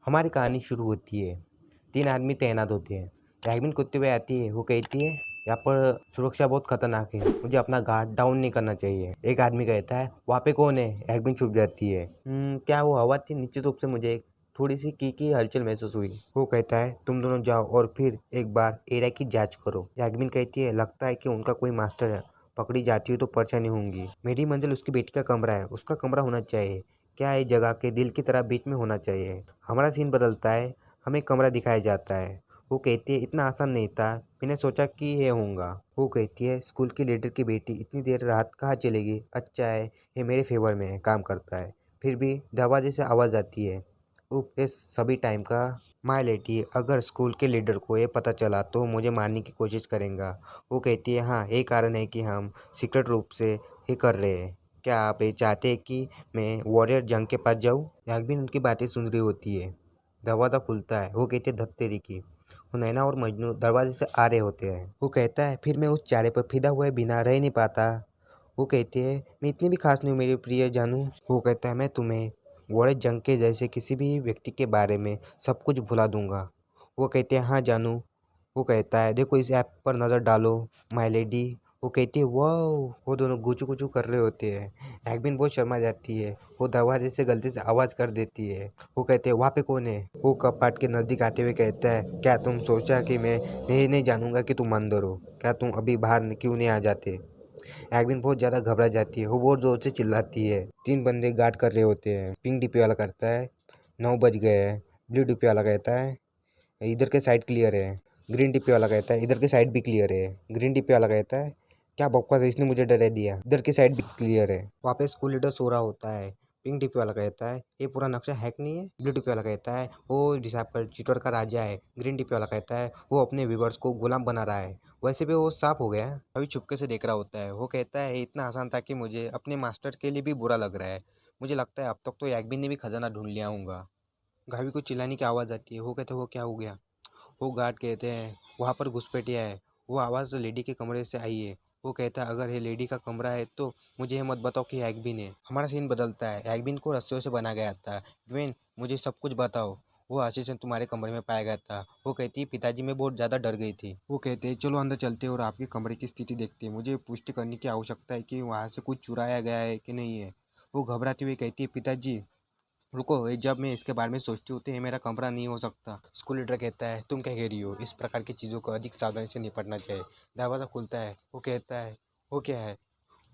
हमारी कहानी शुरू होती है। 3 आदमी तैनात होते हैं। यास्मीन कूदते हुए आती है। वो कहती है, यहाँ पर सुरक्षा बहुत खतरनाक है, मुझे अपना गार्ड डाउन नहीं करना चाहिए। एक आदमी कहता है, वहाँ पे कौन है? यास्मीन छुप जाती है। क्या वो हवा थी? निश्चित रूप से मुझे थोड़ी सी की हलचल महसूस हुई। वो कहता है, तुम दोनों जाओ और फिर एक बार एरिया की जांच करो। यास्मीन कहती है, लगता है कि उनका कोई मास्टर है, पकड़ी जाती हुई तो परेशानी होंगी। मेरी मंजिल उसकी बेटी का कमरा है, उसका कमरा होना चाहिए। क्या इस जगह के दिल की तरह बीच में होना चाहिए। हमारा सीन बदलता है, हमें कमरा दिखाया जाता है। वो कहती है, इतना आसान नहीं था, मैंने सोचा कि ये होगा। वो कहती है, स्कूल की लीडर की बेटी इतनी देर रात कहाँ चलेगी? अच्छा है, ये मेरे फेवर में काम करता है। फिर भी दरवाजे से आवाज़ आती है, उफ, ये सभी टाइम का। माय लेडी, अगर स्कूल के लीडर को ये पता चला तो मुझे मारने की कोशिश करेगा। वो कहती है, हाँ, यही कारण है कि हम सीक्रेट रूप से ये कर रहे हैं। क्या आप ये चाहते हैं कि मैं वॉरियर जंग के पास जाऊँ? यास्मीन उनकी बातें सुन रही होती है। दरवाज़ा खुलता है। वो कहते हैं, धत तेरी की। वो नैना और मजनू दरवाजे से आ रहे होते हैं। वो कहता है, फिर मैं उस चारे पर फिदा हुए बिना रह नहीं पाता। वो कहती है, मैं इतनी भी खास नहीं हूँ मेरे प्रिय जानू। वो कहता है, मैं तुम्हें वॉरियर जंग के जैसे किसी भी व्यक्ति के बारे में सब कुछ भुला दूंगा। वो कहते हैं, हाँ जानू। वो कहता है, देखो इस ऐप पर नज़र डालो माय लेडी। वो कहती है, वाह। वो दोनों गुचू गुचू कर रहे होते हैं। यास्मीन बहुत शर्मा जाती है। वो दरवाजे से गलती से आवाज़ कर देती है। वो कहते हैं, वहाँ पे कौन है? वो कपाट के नज़दीक आते हुए कहता है, क्या तुम सोचा कि मैं ये नहीं जानूंगा कि तुम अंदर हो? क्या तुम अभी बाहर क्यों नहीं आ जाते? यास्मीन बहुत ज़्यादा घबरा जाती है। वो बहुत ज़ोर से चिल्लाती है। 3 बंदे गार्ड कर रहे होते हैं। पिंक डीपी वाला करता है, 9 बज गए हैं। ब्लू डीपी वाला कहता है, इधर के साइड क्लियर है। ग्रीन टिप्पी वाला कहता है, इधर की साइड भी क्लियर है। ग्रीन टिप्पी वाला कहता है, क्या बकवास है, इसने मुझे डरा दिया, इधर की साइड भी क्लियर है। वहाँ पे स्कूल लीडर सो रहा होता है। पिंक टिप्पी वाला कहता है, ये पूरा नक्शा हैक नहीं है? ब्लू टिप्पी वाला कहता है, वो डिसाइपल चीटर का राजा है। ग्रीन टिप्पी वाला कहता है, वो अपने व्यूवर्स को गुलाम बना रहा है। वैसे भी वो साफ हो गया है। अभी चुपके से देख रहा होता है। वो कहता है, ये इतना आसान था कि मुझे अपने मास्टर के लिए भी बुरा लग रहा है। मुझे लगता है अब तक तो यास्मीन ने भी खजाना ढूंढ लिया होगा। घावी को चिल्लाने की आवाज़ आती है। वो कहते हैं, वो क्या हो गया? वो गार्ड कहते हैं, वहाँ पर घुसपैठिया है। वो आवाज़ लेडी के कमरे से आई है। वो कहता है, अगर ये लेडी का कमरा है तो मुझे ये मत बताओ कि यास्मीन है। हमारा सीन बदलता है। यास्मीन को रस्सियों से बना गया था। ग्वेन, मुझे सब कुछ बताओ। वो आशीष तुम्हारे कमरे में पाया गया था। वो कहती है, पिताजी मैं बहुत ज़्यादा डर गई थी। वो कहते हैं, चलो अंदर चलते हैं और आपके कमरे की स्थिति देखते हैं। मुझे पुष्टि करने की आवश्यकता है कि वहाँ से कुछ चुराया गया है कि नहीं है। वो घबराती हुई कहती है, पिताजी रुको, ये जब मैं इसके बारे में सोचती हूँ तो ये मेरा कमरा नहीं हो सकता। स्कूल लीडर कहता है, तुम क्या कह रही हो? इस प्रकार की चीज़ों को अधिक सावधानी से निपटना चाहिए। दरवाज़ा खुलता है। वो कहता है, वो क्या है?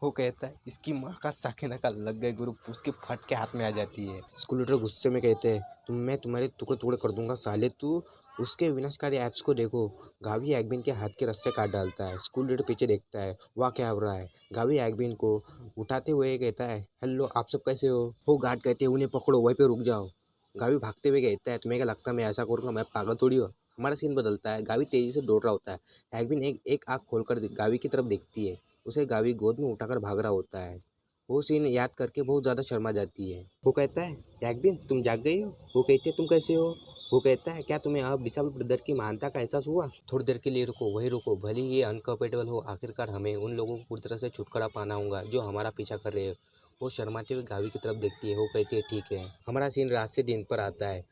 वो कहता है, इसकी माँ का साकिना का लग गए गुरु, उसके फट के हाथ में आ जाती है। स्कूल लीडर गुस्से में कहते हैं, मैं तुम्हारे टुकड़े टुकड़े कर दूंगा साले। तू उसके विनाशकारी ऐप्स को देखो। गावी यास्मीन के हाथ के रस्से काट डालता है। स्कूल लीडर पीछे देखता है, वहाँ क्या हो रहा है। गावी यास्मीन को उठाते हुए कहता है, हेलो, आप सब कैसे हो? वो गार्ड कहते हैं, उन्हें पकड़ो, वहीं पे रुक जाओ। गावी भागते हुए कहता है, तुम्हें क्या लगता है मैं ऐसा करूँगा? मैं पागल थोड़ी हो। हमारा सीन बदलता है। गावी तेजी से दौड़ रहा होता है। यास्मीन एक एक आँख खोलकर गावी की तरफ देखती है। उसे गावी गोद में उठाकर भाग रहा होता है। वो सीन याद करके बहुत ज़्यादा शर्मा जाती है। वो कहता है, यास्मीन तुम जाग गई हो? वो कहती है, तुम कैसे हो? वो कहता है, क्या तुम्हें अब डिसेबल ब्रदर की महानता का एहसास हुआ? थोड़ी देर के लिए रुको, वही रुको, भले ही ये अनकम्फर्टेबल हो, आखिरकार हमें उन लोगों को पूरी तरह से छुटकारा पाना होगा जो हमारा पीछा कर रहे हैं। वो शर्माते हुए गावी की तरफ देखती है। वो कहती है, ठीक है। हमारा सीन रात से दिन पर आता है।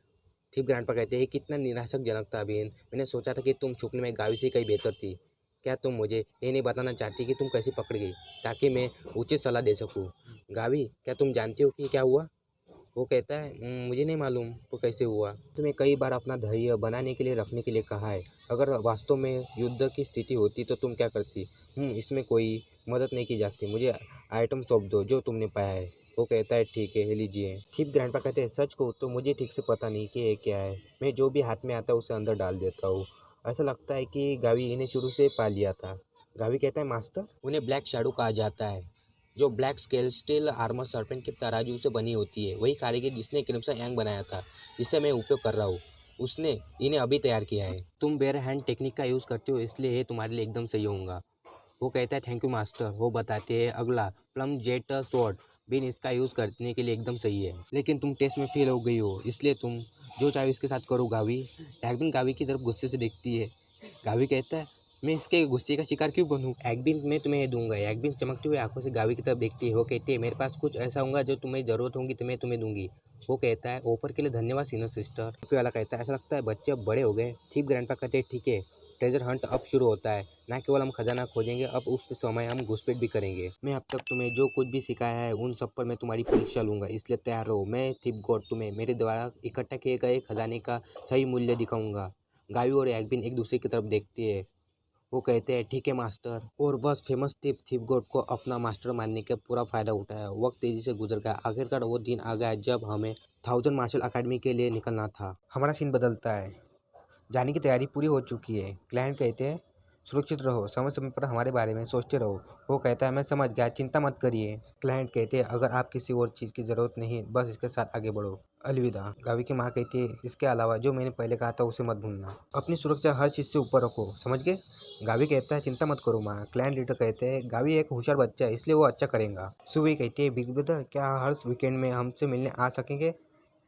थिप ग्रैंडपा कहते हैं, कितना निराशकजनक था बहन। मैंने सोचा था कि तुम छुपने में गावी से कहीं बेहतर थी। क्या तुम मुझे ये नहीं बताना चाहती कि तुम कैसे पकड़ गई, ताकि मैं उचित सलाह दे सकूं? गावी, क्या तुम जानती हो कि क्या हुआ? वो कहता है, मुझे नहीं मालूम वो कैसे हुआ। तुम्हें कई बार अपना धैर्य बनाने के लिए रखने के लिए कहा है। अगर वास्तव में युद्ध की स्थिति होती तो तुम क्या करती? इसमें कोई मदद नहीं की जाती। मुझे आइटम सौंप दो जो तुमने पाया है। वो कहता है, ठीक है, ये लीजिए। थीप ग्रैंडपा कहते हैं, सच कहूँ तो मुझे ठीक से पता नहीं कि ये क्या है। मैं जो भी हाथ में आता है उसे अंदर डाल देता हूँ। ऐसा लगता है कि गावी इन्हें शुरू से पा लिया था। गावी कहता है, मास्टर, उन्हें ब्लैक शैडो कहा जाता है, जो black scale steel armour serpent के तराजू से बनी होती है। वही कारीगर जिसने क्रिम्सन यांग बनाया था, जिससे मैं उपयोग कर रहा हूँ, उसने इन्हें अभी तैयार किया है। तुम बेयर हैंड टेक्निक का यूज़ करते हो, इसलिए ये तुम्हारे लिए एकदम सही होगा। वो कहता है, थैंक यू मास्टर। वो बताते हैं, अगला प्लम जेट स्वॉर्ड बिन इसका यूज़ करने के लिए एकदम सही है, लेकिन तुम टेस्ट में फेल हो गई हो, इसलिए तुम जो चाहे इसके साथ करो। गावी यास्मीन गावी की तरफ गुस्से से देखती है। गावी कहता है, मैं इसके गुस्से का शिकार क्यों बनूं? एकबिन मैं तुम्हें दूंगा। एकबिन चमकती हुई आंखों से गावी की तरफ देखती है। वो कहती है मेरे पास कुछ ऐसा होगा जो तुम्हें जरूरत होगी तो मैं तुम्हें दूंगी। वो कहता है ऑफर के लिए धन्यवाद सीनियर सिस्टर। टोपी वाला कहता है ऐसा लगता है बच्चे अब बड़े हो गए। चीफ ग्रैंडपा कहते हैं ठीक है, ट्रेजर हंट अब शुरू होता है। ना केवल हम खजाना खोजेंगे, अब उस समय हम घुसपैठ भी करेंगे। मैं अब तक तुम्हें जो कुछ भी सिखाया है उन सब पर मैं तुम्हारी परीक्षा लूंगा, इसलिए तैयार रहो। मैं थिप गॉड तुम्हें मेरे द्वारा इकट्ठा किए गए खजाने का सही मूल्य दिखाऊंगा। गावी और एकबिन एक दूसरे की तरफ देखती है। वो कहते हैं ठीक है मास्टर, और बस फेमस थीप गोड को अपना मास्टर मानने का पूरा फायदा उठाया। वक्त तेजी से गुजर गया। आखिरकार वो दिन आ गया जब हमें 1000 मार्शल अकेडमी के लिए निकलना था। हमारा सीन बदलता है। जाने की तैयारी पूरी हो चुकी है। क्लाइंट कहते हैं सुरक्षित रहो, समय समय पर हमारे बारे में सोचते रहो। वो कहता है मैं समझ गया, चिंता मत करिए। क्लाइंट कहते हैं अगर आप किसी और चीज़ की ज़रूरत नहीं, बस इसके साथ आगे बढ़ो। अलविदा। गावी की माँ कहती है इसके अलावा जो मैंने पहले कहा था उसे मत भूलना। अपनी सुरक्षा हर चीज़ से ऊपर रखो, समझ गए? गावी कहता है चिंता मत करो माँ। क्लाइंट लीडर कहते हैं गावी एक होशियार बच्चा है, इसलिए वो अच्छा करेगा। सुबह कहती है बिग ब्रदर क्या हर वीकेंड में हमसे मिलने आ सकेंगे?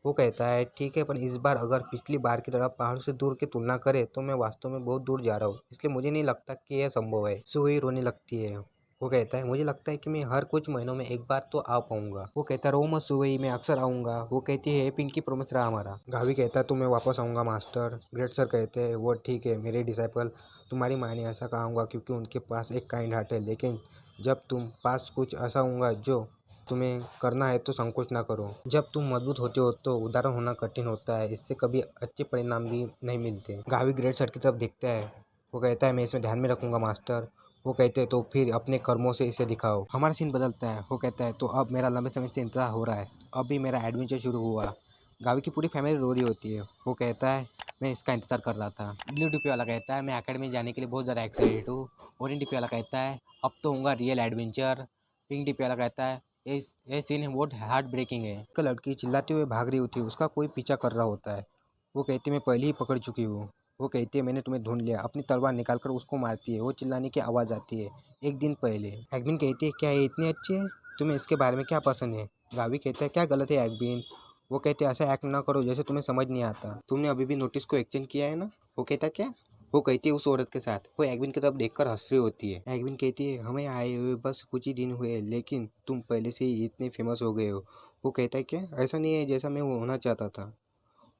वो कहता है ठीक है, पर इस बार अगर पिछली बार की तरह पहाड़ से दूर की तुलना करें तो मैं वास्तव में बहुत दूर जा रहा हूँ, इसलिए मुझे नहीं लगता कि यह संभव है। सुई रोने लगती है। वो कहता है मुझे लगता है कि मैं हर कुछ महीनों में एक बार तो आ पाऊंगा। वो कहता है रो मत सुई, मैं अक्सर आऊंगा। वो कहती है पिंकी प्रॉमिस रहा हमारा। गावी कहता है तो मैं वापस आऊंगा मास्टर। ग्रेट सर कहते हैं वो ठीक है मेरे डिसाइपल, तुम्हारी माँ ने ऐसा कहा होगा क्योंकि उनके पास एक काइंड हार्ट है, लेकिन जब तुम पास कुछ ऐसा होगा जो तुम्हें करना है तो संकोच ना करो। जब तुम मजबूत होते हो तो उदाहरण होना कठिन होता है, इससे कभी अच्छे परिणाम भी नहीं मिलते। गावी ग्रेट सर की तरफ देखता है। वो कहता है मैं इसमें ध्यान में रखूंगा मास्टर। वो कहते हैं तो फिर अपने कर्मों से इसे दिखाओ। हमारा सीन बदलता है। वो कहता है तो अब मेरा लंबे समय से इंतजार हो रहा है, अब भी मेरा एडवेंचर शुरू हुआ। गावी की पूरी फैमिली रो रही होती है। वो कहता है मैं इसका इंतजार कर रहा था। ब्लू डीपी वाला कहता है मैं अकेडमी जाने के लिए बहुत ज़्यादा एक्साइटेड हूँ। ऑरेंज डीपी वाला कहता है अब तो होगा रियल एडवेंचर। पिंक डीपी वाला कहता है ये सीन है बहुत हार्ट ब्रेकिंग है। एक लड़की चिल्लाते हुए भाग रही होती है, उसका कोई पीछा कर रहा होता है। वो कहती है मैं पहले ही पकड़ चुकी हूँ। वो कहती है मैंने तुम्हें ढूंढ लिया। अपनी तलवार निकालकर उसको मारती है। वो चिल्लाने की आवाज़ आती है एक दिन पहले। एग्बिन कहती है क्या ये इतनी अच्छी है? तुम्हें इसके बारे में क्या पसंद है? गावी कहता है क्या गलत है एग्बिन? वो कहते हैं ऐसा एक्ट ना करो जैसे तुम्हें समझ नहीं आता। तुमने अभी भी नोटिस को एक्सचेंज किया है ना? वो कहता है क्या? वो कहती है उस औरत के साथ। वो एग्विन की तरफ देखकर हंस रही होती है। एग्विन कहती है हमें आए हुए बस कुछ ही दिन हुए, लेकिन तुम पहले से ही इतने फेमस हो गए हो। वो कहता है क्या ऐसा नहीं है जैसा मैं होना चाहता था।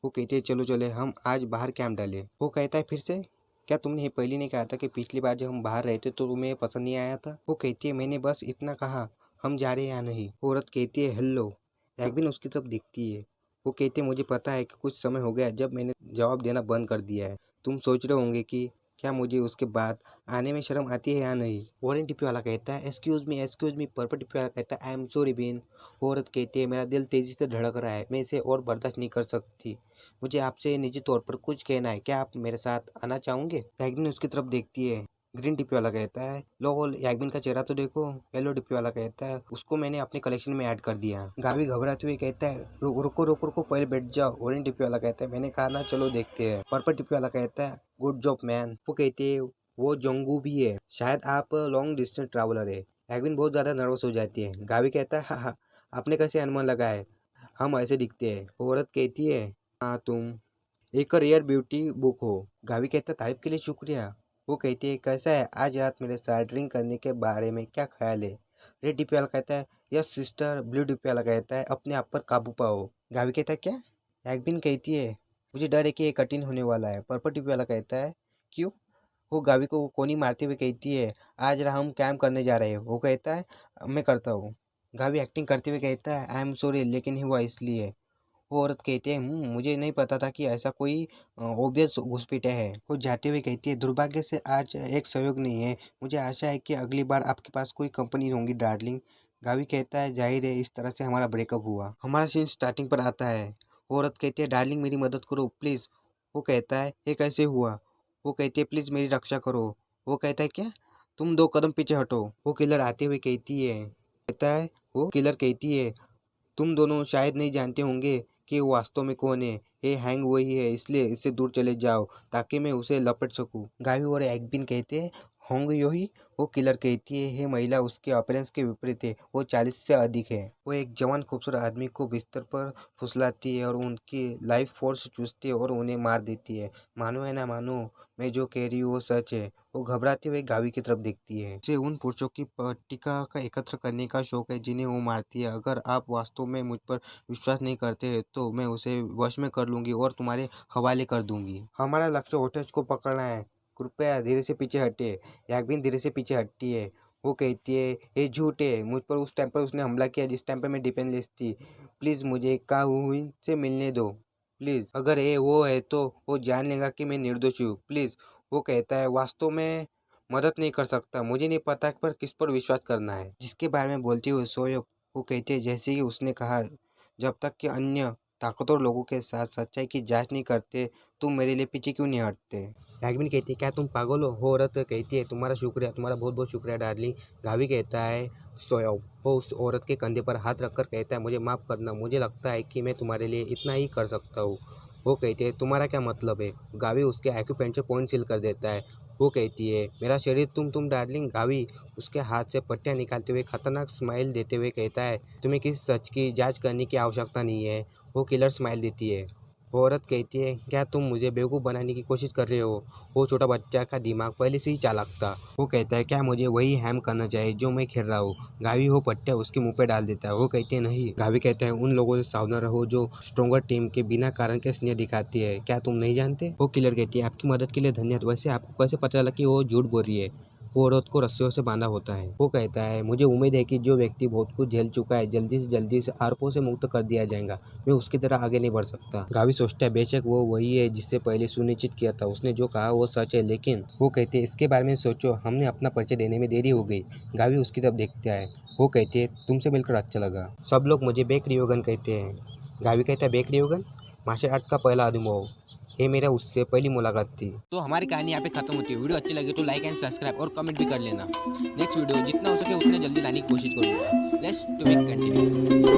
वो कहती है चलो चले हम आज बाहर कैंप डाले। वो कहता है फिर से? क्या तुमने पहले नहीं कहा था कि पिछली बार जब हम बाहर रहते तो तुम्हें पसंद नहीं आया था? वो कहती है मैंने बस इतना कहा, हम जा रहे हैं या नहीं। औरत कहती है हेलो। एग्विन उसकी तरफ देखती है। वो कहती है मुझे पता है कि कुछ समय हो गया जब मैंने जवाब देना बंद कर दिया है। तुम सोच रहे होंगे कि क्या मुझे उसके बाद आने में शर्म आती है या नहीं। वॉरेन टिप्पी वाला कहता है एक्सक्यूज़ मी। पर्पल टिप्पी वाला कहता है आई एम सॉरी बीन। औरत कहती है मेरा दिल तेज़ी से धड़क रहा है, मैं इसे और बर्दाश्त नहीं कर सकती। मुझे आपसे निजी तौर पर कुछ कहना है, क्या आप मेरे साथ आना चाहोगे? याग्मिन उसकी तरफ देखती है। ग्रीन टिप्पी वाला कहता है लो याग्मिन का चेहरा तो देखो। येलो टिप्पी वाला कहता है उसको मैंने अपने कलेक्शन में ऐड कर दिया। गावी घबराते हुए कहता है रुको रुको रुको पहले बैठ जाओ। ऑरेंज टिप्पी वाला कहता है मैंने कहा ना चलो देखते हैं। पर्पल टिप्पी वाला कहता है गुड जॉब मैन। वो कहती है वो जोंगू भी है, शायद आप लॉन्ग डिस्टेंस ट्रैवलर है। एग्विन बहुत ज़्यादा नर्वस हो जाती है। गावी कहता है हाँ, आपने कैसे अनुमान लगाया हम ऐसे दिखते हैं? औरत कहती है हाँ तुम एक रेयर ब्यूटी बुक हो। गावी कहता है तारीफ के लिए शुक्रिया। वो कहती है कैसा है आज रात मेरे साथ ड्रिंक करने के बारे में क्या ख्याल है? रेड डीपी वाला कहता है यस सिस्टर। ब्लू डीपी वाला कहता है अपने आप पर काबू पाओ। गावी कहता है क्या? एग्बिन कहती है मुझे डर है कि ये कठिन होने वाला है। पर्पल डीपी वाला कहता है क्यों? वो गावी को कोनी मारते हुए कहती है आज हम कैंप करने जा रहे हैं। वो कहता है मैं करता हूँ। गावी एक्टिंग करते हुए कहता है आई एम सॉरी लेकिन हुआ इसलिए। वो औरत कहती है मुझे नहीं पता था कि ऐसा कोई ओबियस घुसपैठिया है। वो जाते हुए कहती है दुर्भाग्य से आज एक सहयोग नहीं है, मुझे आशा है कि अगली बार आपके पास कोई कंपनी होगी डार्लिंग। गावी कहता है जाहिर है इस तरह से हमारा ब्रेकअप हुआ। हमारा सीन स्टार्टिंग पर आता है। वो औरत कहती है डार्लिंग मेरी मदद करो प्लीज़। वो कहता है ये कैसे हुआ? वो कहती है प्लीज़ मेरी रक्षा करो। वो कहता है क्या? तुम 2 कदम पीछे हटो। वो किलर आते हुए कहती है कहता है वो किलर कहती है तुम दोनों शायद नहीं जानते होंगे कि वो वास्तव में कौन है। ये हैंग वही है, इसलिए इससे दूर चले जाओ ताकि मैं उसे लपेट सकूं। गावी और एग्बिन कहते हैं होंगे योही। वो किलर कहती है, हे महिला उसके अपीयरेंस के विपरीत है, वो 40 से अधिक है। वो एक जवान खूबसूरत आदमी को बिस्तर पर फुसलाती है और उनकी लाइफ फोर्स चूसती है और उन्हें मार देती है। मानो है ना मानो, मैं जो कह रही हूँ वो सच है। वो घबराते हुए गावी की तरफ देखती है। उसे उन पुरुषों की पट्टिका का एकत्र करने का शौक है जिन्हें वो मारती है। अगर आप वास्तव में मुझ पर विश्वास नहीं करते तो मैं उसे वश में कर लूंगी और तुम्हारे हवाले कर दूंगी। हमारा लक्ष्य होटेज को पकड़ना है, कृपया धीरे से पीछे हटिए। याग्विन धीरे से पीछे हटती है। वो कहती है, ये झूठ है, मुझ पर उस टाइम पर उसने हमला किया जिस टाइम पर मैं डिफेंसलेस थी। प्लीज़ मुझे काहुइन से मिलने दो प्लीज़। अगर ये वो है तो वो जान लेगा कि मैं निर्दोष हूँ प्लीज़। वो कहता है, वास्तव में मदद नहीं कर सकता, मुझे नहीं पता पर किस पर विश्वास करना है। जिसके बारे में बोलती हुई सोयो। वो कहते हैं, जैसे कि उसने कहा, जब तक कि अन्य ताकतवर लोगों के साथ सच्चाई की जांच नहीं करते तुम मेरे लिए पीछे क्यों नहीं हटते। याग्विन कहती है, क्या तुम पागल हो? वो औरत कहती है, तुम्हारा शुक्रिया, तुम्हारा बहुत बहुत शुक्रिया डार्लिंग। गावी कहता है, सोयो। वो उस औरत के कंधे पर हाथ रखकर कहता है, मुझे माफ़ करना, मुझे लगता है कि मैं तुम्हारे लिए इतना ही कर सकता हूँ। वो कहती है, तुम्हारा क्या मतलब है? गावी उसके एक्यूपेंचर पॉइंट सील कर देता है। वो कहती है, मेरा शरीर तुम डार्लिंग। गावी उसके हाथ से पट्टियाँ निकालते हुए खतरनाक स्माइल देते हुए कहता है, तुम्हें किसी सच की जांच करने की आवश्यकता नहीं है। वो किलर स्माइल देती है। वो औरत कहती है, क्या तुम मुझे बेवकूफ़ बनाने की कोशिश कर रहे हो? वो छोटा बच्चा का दिमाग पहले से ही चालाक था। वो कहता है, क्या मुझे वही हैम करना चाहिए जो मैं खेल रहा हूँ? गावी वो पट्टिया उसके मुंह पे डाल देता है। वो कहती है, नहीं। गावी कहता है, उन लोगों से सावधान रहो जो स्ट्रॉन्गर टीम के बिना कारण के स्नेह दिखाती है, क्या तुम नहीं जानते? वो किलर कहती है, आपकी मदद के लिए धन्यवाद। वैसे आपको कैसे पता चला कि वो झूठ बोल रही है? वो औरत को रस्सियों से बांधा होता है। वो कहता है, मुझे उम्मीद है कि जो व्यक्ति बहुत कुछ झेल चुका है जल्दी से आरोपों से मुक्त कर दिया जाएगा। मैं उसकी तरह आगे नहीं बढ़ सकता। गावी सोचता है, बेशक वो वही है जिससे पहले सुनिश्चित किया था। उसने जो कहा वो सच है, लेकिन वो कहते हैं, इसके बारे में सोचो, हमने अपना परिचय देने में देरी हो गई। गावी उसकी तरफ देखता है। वो कहती है, तुमसे मिलकर अच्छा लगा। सब लोग मुझे बेक रियोगन कहते हैं। गावी कहता है, बेक रियोगन? मार्शल आर्ट का पहला अनुभव। ये मेरा उससे पहली मुलाकात थी। तो हमारी कहानी यहाँ पे खत्म होती है। वीडियो अच्छी लगी तो लाइक एंड सब्सक्राइब और कमेंट भी कर लेना। नेक्स्ट वीडियो जितना हो सके उतने जल्दी लाने की कोशिश करूँगा। Let's to make continue.